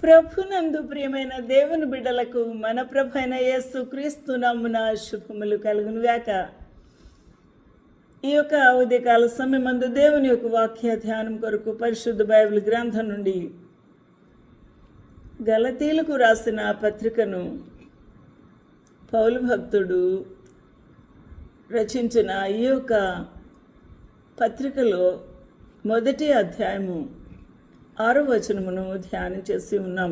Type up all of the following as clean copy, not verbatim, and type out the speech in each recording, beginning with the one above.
ప్రభునందు ప్రియమైన దేవుని బిడ్డలకు మన ప్రభు అయిన యేసు క్రీస్తు నామున శుభములు కలుగునుగాక. ఈ యొక్క ఉదయకాల సమయమందు దేవుని యొక్క వాక్య ధ్యానం కొరకు పరిశుద్ధ బైబిల్ గ్రంథం నుండి గలతీలకు రాసిన పత్రికను పౌలు భక్తుడు రచించిన ఈ యొక్క పత్రికలో మొదటి అధ్యాయము 6వ వచనమును ధ్యానం చేసి ఉన్నాం.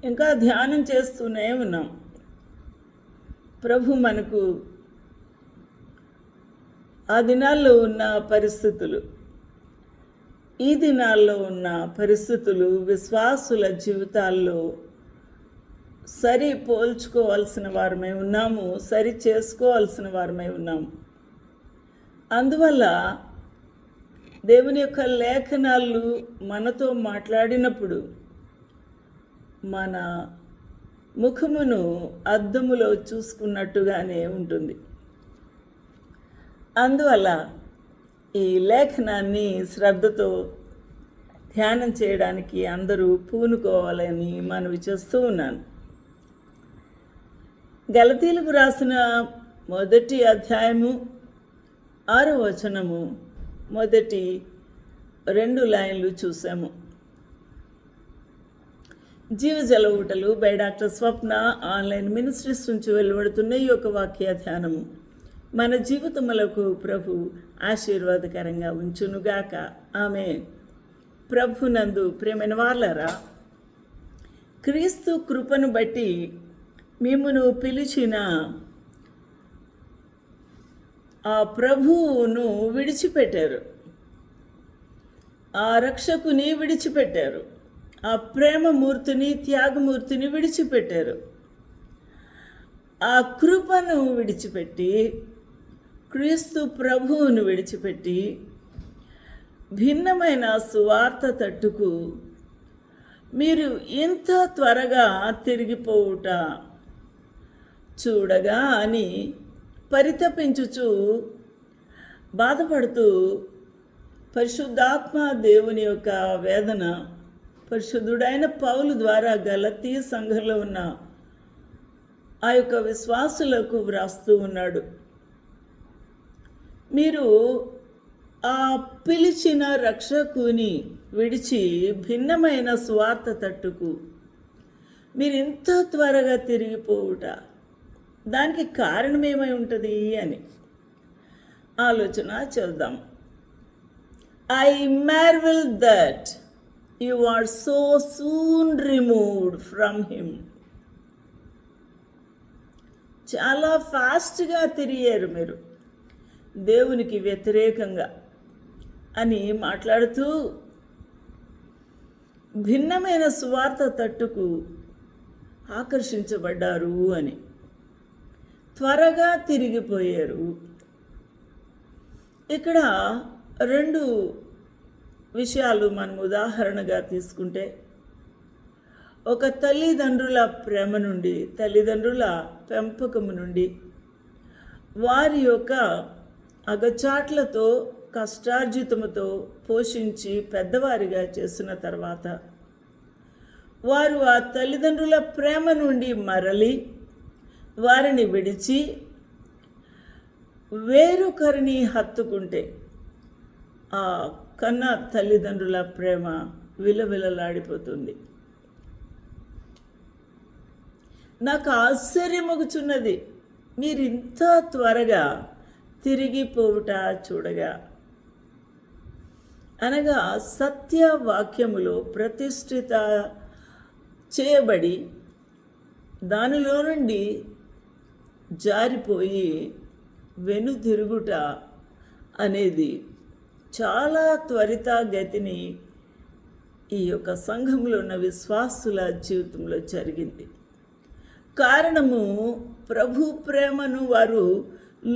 ఇంకా ధ్యానం చేస్తూనే ఉన్నాం. ప్రభు మనకు ఆ దినాల్లో ఉన్న పరిస్థితులు, ఈ దినాల్లో ఉన్న పరిస్థితులు విశ్వాసుల జీవితాల్లో సరి పోల్చుకోవాల్సిన వారమై ఉన్నాము, సరి చేసుకోవాల్సిన వారమై ఉన్నాము. అందువల్ల దేవుని యొక్క లేఖనాలు మనతో మాట్లాడినప్పుడు మన ముఖమును అద్దములో చూసుకున్నట్టుగానే ఉంటుంది. అందువల్ల ఈ లేఖనాన్ని శ్రద్ధతో ధ్యానం చేయడానికి అందరూ పూనుకోవాలని మనవి చేస్తూ ఉన్నాను. గలతీలకు రాసిన మొదటి అధ్యాయము 6వ వచనము మొదటి 2 లైన్లు చూసాము. జీవజల ఊటలు by doctor Swapna online ministries నుంచి వెలువడుతున్న ఈ యొక్క వాక్య ధ్యానము మన జీవితములకు ప్రభు ఆశీర్వాదకరంగా ఉంచునుగాక. ఆమె ప్రభునందు ప్రియమైన వాళ్ళరా, క్రీస్తు కృపను బట్టి మిమ్మును పిలిచిన ఆ ప్రభువును విడిచిపెట్టారు, ఆ రక్షకుని విడిచిపెట్టారు, ఆ ప్రేమమూర్తిని త్యాగమూర్తిని విడిచిపెట్టారు. ఆ కృపను విడిచిపెట్టి, క్రీస్తు ప్రభువును విడిచిపెట్టి భిన్నమైన సువార్త తట్టుకు మీరు ఇంత త్వరగా తిరిగిపోవుట చూడగా అని పరితపించుచు బాధపడుతూ పరిశుద్ధాత్మ దేవుని యొక్క వేదన పరిశుద్ధుడైన పౌలు ద్వారా గలతీ సంఘంలో ఉన్న ఆ యొక్క విశ్వాసులకు వ్రాస్తూ ఉన్నాడు. మీరు ఆ పిలిచిన రక్షకుని విడిచి భిన్నమైన స్వార్థ తట్టుకు మీరు ఇంత త్వరగా తిరిగిపోవుట, దానికి కారణం ఏమై ఉంటుంది అని ఆలోచన చేద్దాం. I marvel that you are so soon removed from him. చాలా ఫాస్ట్గా తిరిగారు మీరు దేవునికి వ్యతిరేకంగా అని మాట్లాడుతూ భిన్నమైన సువార్త తట్టుకు ఆకర్షించబడ్డారు అని, త్వరగా తిరిగిపోయారు. ఇక్కడ 2 విషయాలు మనం ఉదాహరణగా తీసుకుంటే, ఒక తల్లిదండ్రుల ప్రేమ నుండి, తల్లిదండ్రుల పెంపకము నుండి, వారి యొక్క అగచాట్లతో కష్టార్జితముతో పోషించి పెద్దవారిగా చేసిన తర్వాత వారు ఆ తల్లిదండ్రుల ప్రేమ నుండి మరలి వారిని విడిచి వేరొకరిని హత్తుకుంటే ఆ కన్న తల్లిదండ్రుల ప్రేమ విలవిలలాడిపోతుంది. నాకు ఆశ్చర్యమగుచున్నది, మీరింత త్వరగా తిరిగిపోవుట చూడగా. అనగా సత్యవాక్యములో ప్రతిష్ఠిత చేయబడి దానిలో నుండి జారిపోయి వెనుతిరుగుట అనేది చాలా త్వరితగతిని ఈ యొక్క సంఘంలో ఉన్న విశ్వాసుల జీవితంలో జరిగింది. కారణము, ప్రభు ప్రేమను వారు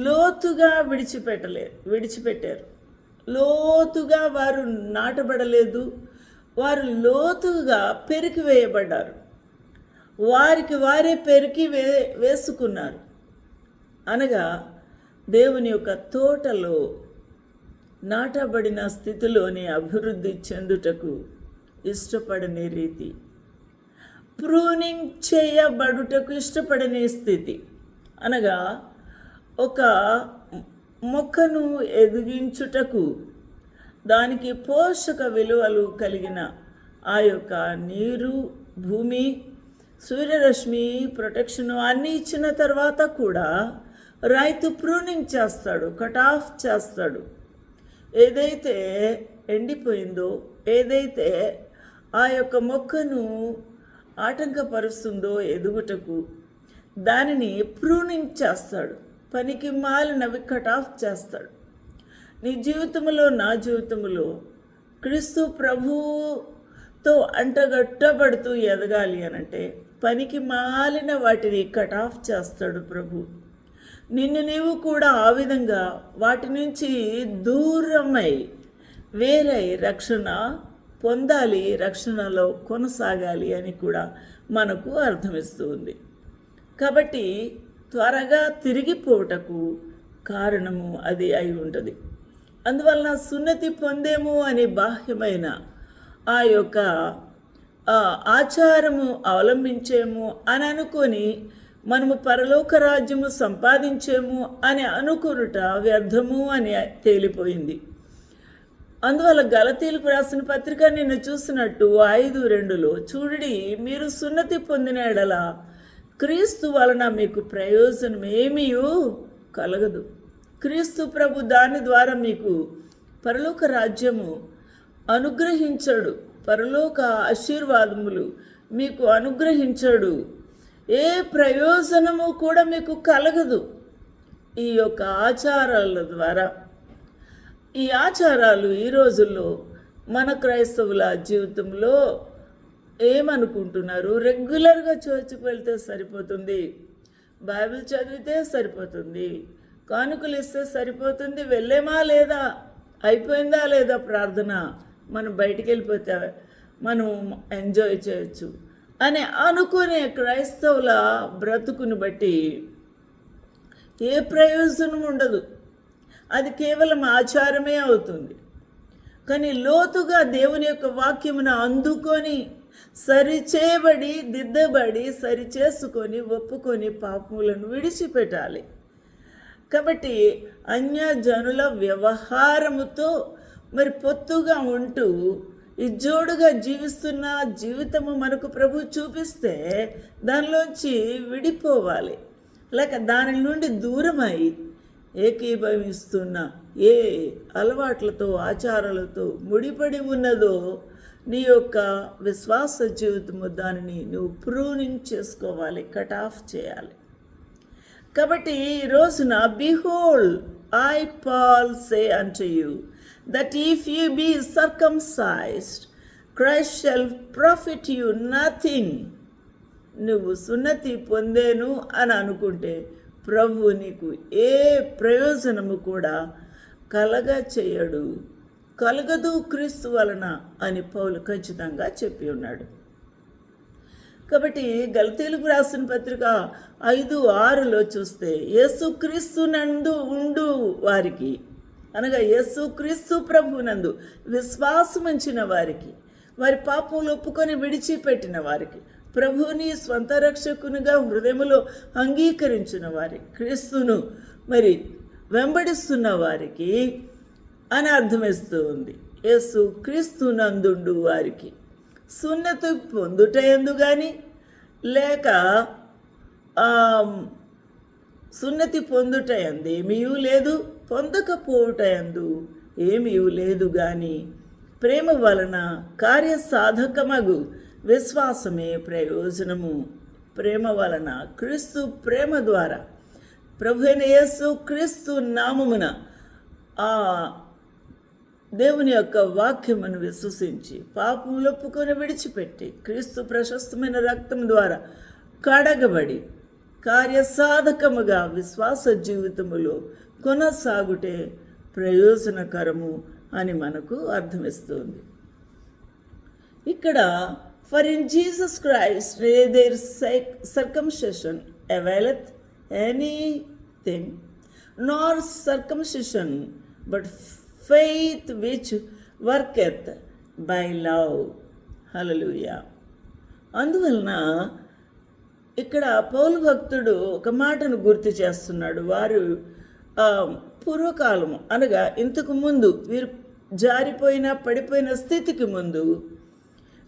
లోతుగా విడిచిపెట్టారు. లోతుగా వారు నాటబడలేదు, వారు లోతుగా పెరికివేయబడ్డారు, వారికి వారే పెరికి వేసుకున్నారు. అనగా దేవుని యొక్క తోటలో నాటబడిన స్థితిలోని అభివృద్ధి చెందుటకు ఇష్టపడని రీతి, ప్రూనింగ్ చేయబడుటకు ఇష్టపడని స్థితి. అనగా ఒక మొక్కను ఎదిగించుటకు దానికి పోషక విలువలు కలిగిన ఆ యొక్క నీరు, భూమి, సూర్యరశ్మి, ప్రొటెక్షన్ అన్నీ ఇచ్చిన తర్వాత కూడా రైతు ప్రూనింగ్ చేస్తాడు, కట్ ఆఫ్ చేస్తాడు. ఏదైతే ఎండిపోయిందో, ఏదైతే ఆ యొక్క మొక్కను ఆటంకపరుస్తుందో ఎదుగుటకు, దానిని ప్రూనింగ్ చేస్తాడు, పనికి మాలినవి కట్ ఆఫ్ చేస్తాడు. నీ జీవితంలో, నా జీవితంలో క్రీస్తు ప్రభుతో అంటగట్టబడుతూ ఎదగాలి అనంటే పనికి మాలిన వాటిని కట్ ఆఫ్ చేస్తాడు ప్రభు. నిన్ను నీవు కూడా ఆ విధంగా వాటి నుంచి దూరమై వేరై రక్షణ పొందాలి, రక్షణలో కొనసాగాలి అని కూడా మనకు అర్థమిస్తూ ఉంది. కాబట్టి త్వరగా తిరిగిపోవటకు కారణము అది అయి ఉంటుంది. అందువలన సున్నతి పొందేము అని బాహ్యమైన ఆ యొక్క ఆచారము అవలంబించేము అని అనుకొని మనము పరలోక రాజ్యము సంపాదించేము అని అనుకునుట వ్యర్థము అని తేలిపోయింది. అందువల్ల గలతీలకు రాసిన పత్రిక నిన్ను చూసినట్టు 5:2 చూడండి, మీరు సున్నతి పొందిన ఎడల క్రీస్తు వలన మీకు ప్రయోజనం ఏమీ కలగదు. క్రీస్తు ప్రభు దాని ద్వారా మీకు పరలోక రాజ్యము అనుగ్రహించడు, పరలోక ఆశీర్వాదములు మీకు అనుగ్రహించడు, ఏ ప్రయోజనము కూడా మీకు కలగదు ఈ యొక్క ఆచారాల ద్వారా. ఈ ఆచారాలు ఈ రోజుల్లో మన క్రైస్తవుల జీవితంలో ఏమనుకుంటున్నారు? రెగ్యులర్గా చర్చికి వెళ్తే సరిపోతుంది, బైబిల్ చదివితే సరిపోతుంది, కానుకలు ఇస్తే సరిపోతుంది, వెళ్ళేమా లేదా, అయిపోయిందా లేదా ప్రార్థన, మనం బయటికి వెళ్ళిపోతే మనం ఎంజాయ్ చేయొచ్చు అని అనుకునే క్రైస్తవుల బ్రతుకుని బట్టి ఏ ప్రయోజనం ఉండదు. అది కేవలం ఆచారమే అవుతుంది. కానీ లోతుగా దేవుని యొక్క వాక్యమును అందుకొని సరిచేయబడి, దిద్దబడి, సరిచేసుకొని, ఒప్పుకొని పాపములను విడిచిపెట్టాలి. కాబట్టి అన్యజనుల వ్యవహారముతో మరి పొత్తుగా ఉంటూ ఇజ్జోడుగా జీవిస్తున్న జీవితము మనకు ప్రభు చూపిస్తే దానిలోంచి విడిపోవాలి. లేక దాని నుండి దూరమై ఏకీభవిస్తున్న ఏ అలవాట్లతో, ఆచారాలతో ముడిపడి ఉన్నదో నీ యొక్క విశ్వాస జీవితము, దానిని నువ్వు ప్రూనింగ్ చేసుకోవాలి, కట్ ఆఫ్ చేయాలి. కాబట్టి ఈ రోజున behold I Paul say unto you that if you be circumcised, Christ shall profit you nothing. నువ్వు సున్నతి పొందేను అని అనుకుంటే ప్రభు నీకు ఏ ప్రయోజనము కూడా చేయడు, కలగదు క్రీస్తు వలన అని పౌలు ఖచ్చితంగా చెప్పి ఉన్నాడు. కాబట్టి గలతీలకు రాసిన పత్రిక 5:6 చూస్తే యేసుక్రీస్తు నందు ఉండు వారికి, అనగా యేసుక్రీస్తు ప్రభునందు విశ్వాసముంచిన వారికి, వారి పాపములు ఒప్పుకొని విడిచిపెట్టిన వారికి, ప్రభువుని స్వంత రక్షకునిగా హృదయములో అంగీకరించిన వారికి, క్రీస్తును మరి వెంబడిస్తున్న వారికి అని అర్థమిస్తూ ఉంది. యేసు క్రీస్తు నందుండు వారికి సున్నతి పొందుట ఎందు కానీ, లేక సున్నతి పొందుట ఎందు ఏమీ లేదు, పొందకపోవుట ఎందు ఏమీ లేదు కానీ ప్రేమ వలన కార్యసాధకమగు విశ్వాసమే ప్రయోజనము. ప్రేమ వలన, క్రీస్తు ప్రేమ ద్వారా, ప్రభువైన యేసు క్రీస్తు నామమున ఆ దేవుని యొక్క వాక్యమును విశ్వసించి పాపములు ఒప్పుకొని విడిచిపెట్టి క్రీస్తు ప్రశస్తమైన రక్తం ద్వారా కడగబడి కార్యసాధకముగా విశ్వాస జీవితములో కొనసాగుటే ప్రయోజనకరము అని మనకు అర్థమిస్తుంది. ఇక్కడ for in Jesus Christ there circumcision availeth anything, nor circumcision, but faith which worketh by love. హల్లెలూయా. అందువలన ఇక్కడ పౌలు భక్తుడు ఒక మాటను గుర్తు చేస్తున్నాడు. వారు పూర్వకాలము అనగా ఇంతకు ముందు వీరు జారిపోయిన పడిపోయిన స్థితికి ముందు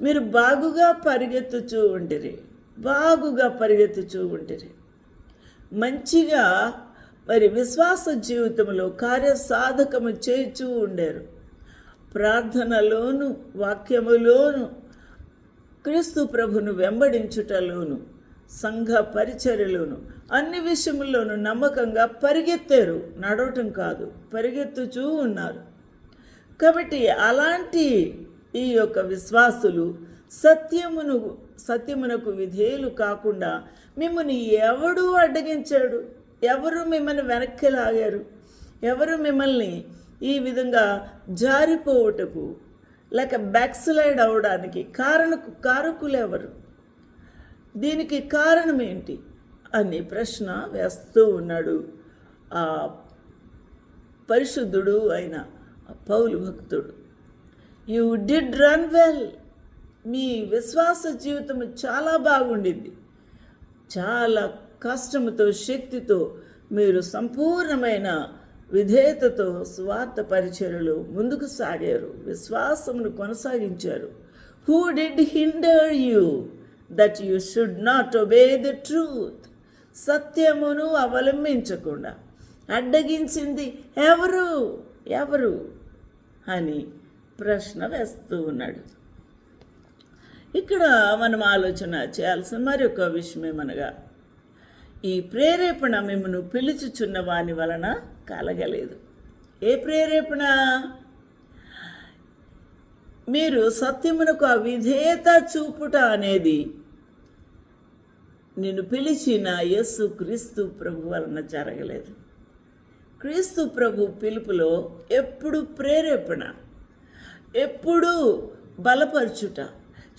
మీరు బాగుగా పరిగెత్తుచూ ఉంటిరి, మంచిగా మరి విశ్వాస జీవితంలో కార్యసాధకము చేయుచూ ఉండారు. ప్రార్థనలోను వాక్యములోను క్రీస్తు ప్రభును వెంబడించుటలోను సంఘ పరిచర్యలోను అన్ని విషయముల్లోనూ నమ్మకంగా పరిగెత్తారు. నడవటం కాదు, పరిగెత్తుచూ ఉన్నారు. కాబట్టి అలాంటి ఈ యొక్క విశ్వాసులు సత్యమునకు విధేయులు కాకుండా మిమ్మల్ని ఎవడు అడ్డగించాడు? ఎవరు మిమ్మల్ని వెనక్కి లాగారు? ఎవరు మిమ్మల్ని ఈ విధంగా జారిపోవటకు లేక బ్యాక్స్లైడ్ అవడానికి కారకులు ఎవరు? దీనికి కారణం ఏంటి అని ప్రశ్న వేస్తూ ఉన్నాడు ఆ పరిశుద్ధుడు అయిన పౌలు భక్తుడు. You did run well. మీ విశ్వాస జీవితం చాలా బాగుండింది. చాలా కష్టముతో శక్తితో మీరు సంపూర్ణమైన విధేయతతో స్వార్థ పరిచర్యలో ముందుకు సాగారు, విశ్వాసమును కొనసాగించారు. Who did hinder you that you should not obey the truth? సత్యమును అవలంబించకుండా అడ్డగించింది ఎవరు అని ప్రశ్న వేస్తూ ఉన్నాడు. ఇక్కడ మనం ఆలోచన చేయాల్సిన మరొక విషయం ఏమనగా, ఈ ప్రేరేపణ మిమ్మను పిలుచుచున్న వాని వలన కలగలేదు. ఏ ప్రేరేపణ? మీరు సత్యమునకు అవిధేయత చూపుట అనేది నిన్ను పిలిచిన యేసు క్రీస్తు ప్రభు వలన జరగలేదు. క్రీస్తు ప్రభు పిలుపులో ఎప్పుడు ప్రేరేపణ, ఎప్పుడు బలపరచుట,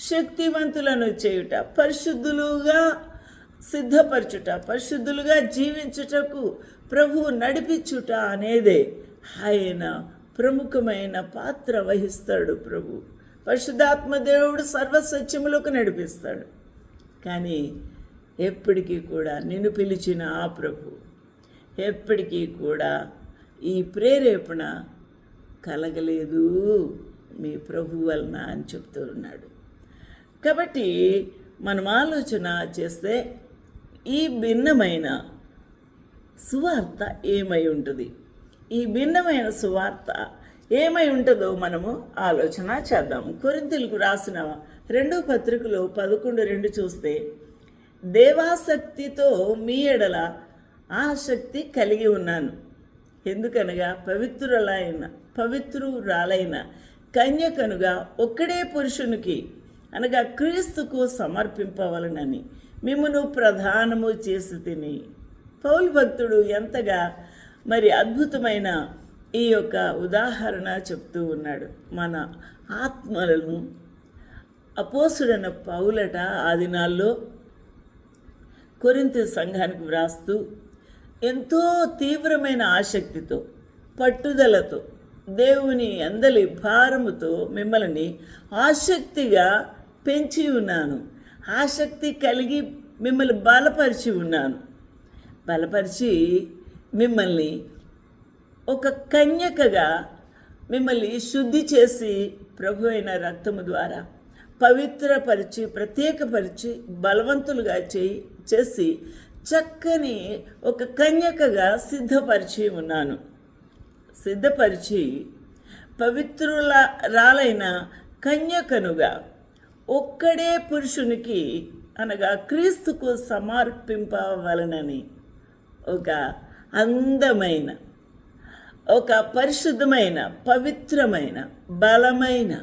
శక్తివంతులను చేయుట, పరిశుద్ధులుగా సిద్ధపరచుట, పరిశుద్ధులుగా జీవించుటకు ప్రభువు నడిపించుట అనేదే ఆయన ప్రముఖమైన పాత్ర వహిస్తాడు. ప్రభు పరిశుద్ధాత్మ దేవుడు సర్వసత్యములకు నడిపిస్తాడు. కానీ ఎప్పటికీ కూడా నిన్ను పిలిచిన ఆ ప్రభు ఎప్పటికీ కూడా ఈ ప్రేరేపణ కలగలేదు మీ ప్రభు వలన అని చెప్తూ ఉన్నాడు. కాబట్టి మనం ఆలోచన చేస్తే ఈ భిన్నమైన సువార్త ఏమై ఉంటుంది, ఈ భిన్నమైన సువార్త ఏమై ఉంటుందో మనము ఆలోచన చేద్దాం. కొరింథీయులకు రాసిన 2వ పత్రికలో 11:2 చూస్తే, దేవాసక్తితో మీ ఎడల ఆసక్తి కలిగి ఉన్నాను, ఎందుకనగా పవిత్రురాలైన కన్యకనుగా ఒక్కడే పురుషునికి అనగా క్రీస్తుకు సమర్పింపవలనని మిమ్మును ప్రధానము చేసి తిని. పౌలు భక్తుడు ఎంతగా మరి అద్భుతమైన ఈ యొక్క ఉదాహరణ చెప్తూ ఉన్నాడు. మన ఆత్మలను అపోస్తుడైన పౌలట ఆ దినాల్లో కొరింథీ సంఘానికి వ్రాస్తూ ఎంతో తీవ్రమైన ఆసక్తితో, పట్టుదలతో, దేవుని అందలి భారముతో మిమ్మల్ని ఆసక్తిగా పెంచి ఉన్నాను, ఆసక్తి కలిగి మిమ్మల్ని బలపరిచి మిమ్మల్ని ఒక కన్యకగా మిమ్మల్ని శుద్ధి చేసి ప్రభు అయిన రక్తము ద్వారా పవిత్రపరిచి ప్రత్యేకపరిచి బలవంతులుగా చేసి చక్కని ఒక కన్యకగా సిద్ధపరిచి పవిత్రురాలైన కన్యకనుగా ఒక్కడే పురుషునికి అనగా క్రీస్తుకు సమర్పింపవలనని ఒక అందమైన, ఒక పరిశుద్ధమైన, పవిత్రమైన, బలమైన,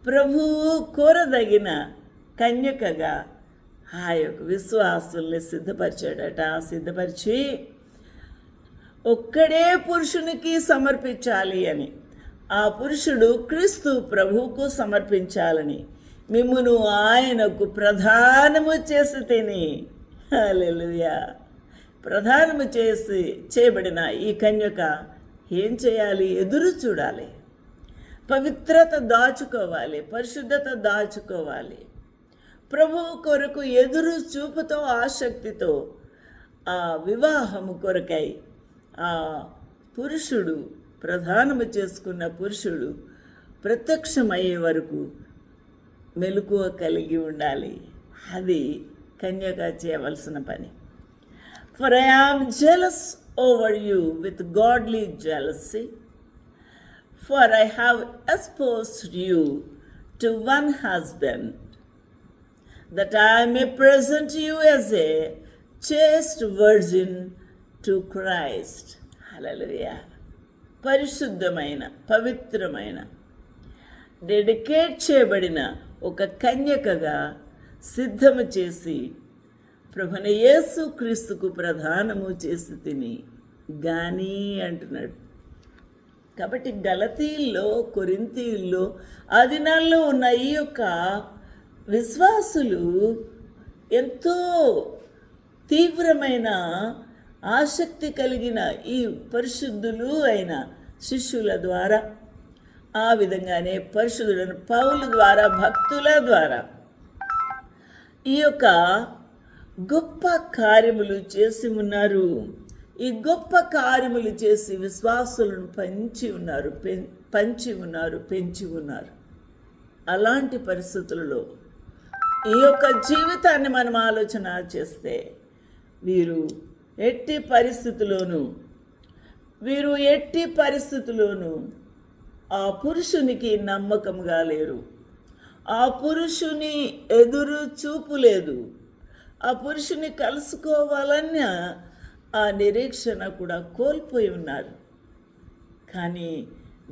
ప్రభువు కోరదగిన కన్యకగా ఆ యొక్క విశ్వాసుల్ని సిద్ధపరిచి ఒక్కడే పురుషునికి సమర్పించాలి అని, ఆ పురుషుడు క్రీస్తు ప్రభువుకు సమర్పించాలని మిమ్మును ఆయనకు ప్రధానము చేసి తిని. హల్లెలూయా. ప్రధానము చేయబడిన ఈ కన్యక ఏం చేయాలి? ఎదురు చూడాలి. పవిత్రత దాచుకోవాలి, పరిశుద్ధత దాచుకోవాలి. ప్రభువు కొరకు ఎదురు చూపుతో ఆసక్తితో ఆ వివాహము కొరకై ఆ పురుషుడు, ప్రధానము చేసుకున్న పురుషుడు ప్రత్యక్షమయ్యే వరకు మెలకువ కలిగి ఉండాలి. అది కన్యక చేయవలసిన పని. For I am jealous over you with godly jealousy, for I have espoused you to one husband, that I may present you as a chaste virgin to Christ. Hallelujah. పరిశుద్ధమైన, పవిత్రమైన, డెడికేట్ చేయబడిన ఒక కన్యకగా సిద్ధము చేసి ప్రభువైన యేసు క్రీస్తుకు ప్రదానము చేసి తిని గాని అంటున్నాడు. కాబట్టి గలతీల్లో, కొరింథీల్లో ఆ దినాల్లో ఉన్న ఈ యొక్క విశ్వాసులు ఎంతో తీవ్రమైన ఆసక్తి కలిగిన ఈ పరిశుద్ధులు అయిన శిష్యుల ద్వారా, ఆ విధంగానే పరిశుద్ధుడైన పౌలు ద్వారా, భక్తుల ద్వారా ఈ యొక్క గొప్ప కార్యములు చేసి ఉన్నారు. ఈ గొప్ప కార్యములు చేసి విశ్వాసులను పెంచి ఉన్నారు. అలాంటి పరిస్థితులలో ఈ యొక్క జీవితాన్ని మనం ఆలోచన చేస్తే వీరు ఎట్టి పరిస్థితుల్లోనూ ఆ పురుషునికి నమ్మకంగా లేరు. ఆ పురుషుని ఎదురు చూపు లేదు. ఆ పురుషుని కలుసుకోవాలన్న ఆ నిరీక్షణ కూడా కోల్పోయి ఉన్నారు. కానీ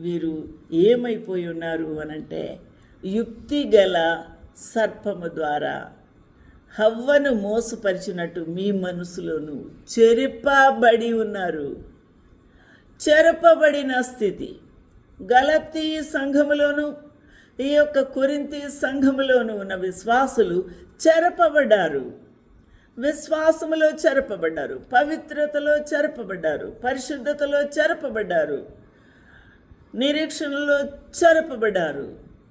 వీరు ఏమైపోయి ఉన్నారు అనంటే, యుక్తి గల సర్పము ద్వారా హవ్వను మోసపరిచినట్టు మీ మనసులోను చెరపబడి ఉన్నారు. చెరపబడిన స్థితి గలతీ సంఘములోను, ఈ యొక్క కొరింథీ సంఘములోను ఉన్న విశ్వాసులు చెరపబడ్డారు. విశ్వాసములో చెరపబడ్డారు, పవిత్రతలో చెరపబడ్డారు, పరిశుద్ధతలో చెరపబడ్డారు, నిరీక్షణలో చెరపబడ్డారు,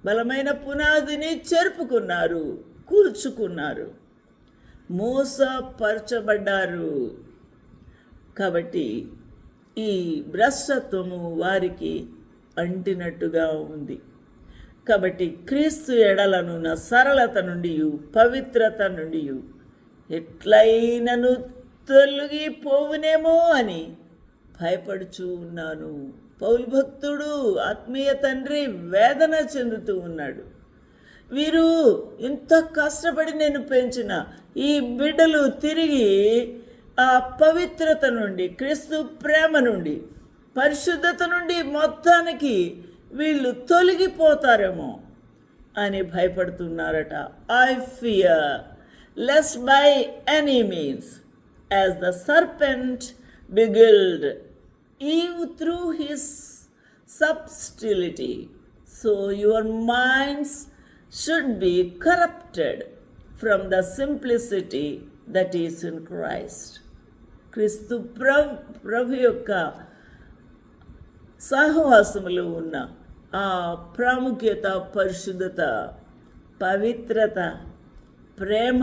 బలమైన పునాదిని చెరుపుకున్నారు, కూల్చుకున్నారు, మోసపరచబడ్డారు. కాబట్టి ఈ భ్రష్టత్వము వారికి అంటినట్టుగా ఉంది. కాబట్టి క్రీస్తు ఎడలనున్న సరళత నుండి, పవిత్రత నుండి ఎట్లయినను తొలగిపోవునేమో అని భయపడుచూ ఉన్నాను. పౌలు భక్తుడు, ఆత్మీయ తండ్రి వేదన చెందుతూ ఉన్నాడు. వీరు ఇంత కష్టపడి నేను పెంచిన ఈ బిడ్డలు తిరిగి ఆ పవిత్రత నుండి, క్రీస్తు ప్రేమ నుండి, పరిశుద్ధత నుండి మొత్తానికి వీళ్ళు తొలగిపోతారేమో అని భయపడుతున్నారట. I fear lest by any means, as the serpent beguiled Eve through his subtlety, so your minds should be corrupted from the simplicity that is in Christ. క్రీస్తు ప్రభు యొక్క సహవాసములో ఉన్న ఆ ప్రాముఖ్యత, పరిశుద్ధత, పవిత్రత, ప్రేమ,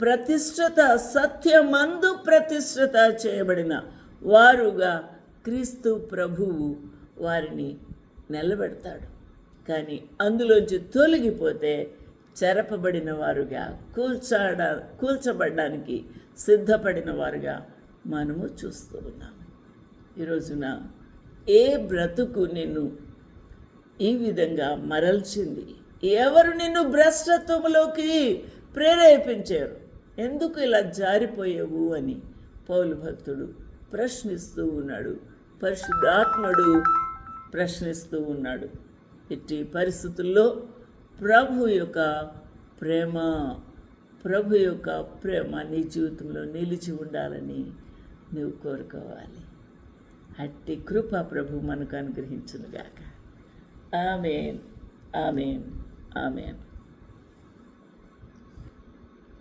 ప్రతిష్ఠత, సత్యమందు ప్రతిష్ఠత చేయబడిన వారుగా క్రీస్తు ప్రభువు వారిని నిలబెడతాడు. కానీ అందులోంచి తొలగిపోతే చెరపబడిన వారుగా, కూల్చబడ్డానికి సిద్ధపడిన వారుగా మనము చూస్తూ ఉన్నాం. ఈరోజున ఏ బ్రతుకు నిన్ను ఈ విధంగా మరల్చింది? ఎవరు నిన్ను భ్రష్టత్వములోకి ప్రేరేపించారు? ఎందుకు ఇలా జారిపోయావు అని పౌలు భక్తుడు ప్రశ్నిస్తూ ఉన్నాడు. పరిశుద్ధాత్ముడు ప్రశ్నిస్తూ ఉన్నాడు. ఇట్టి పరిస్థితుల్లో ప్రభు యొక్క ప్రేమ నీ జీవితంలో నిలిచి ఉండాలని నువ్వు కోరుకోవాలి. అట్టి కృప ప్రభు మనకు అనుగ్రహించునుగాక. ఆమేన్, ఆమేన్, ఆమేన్.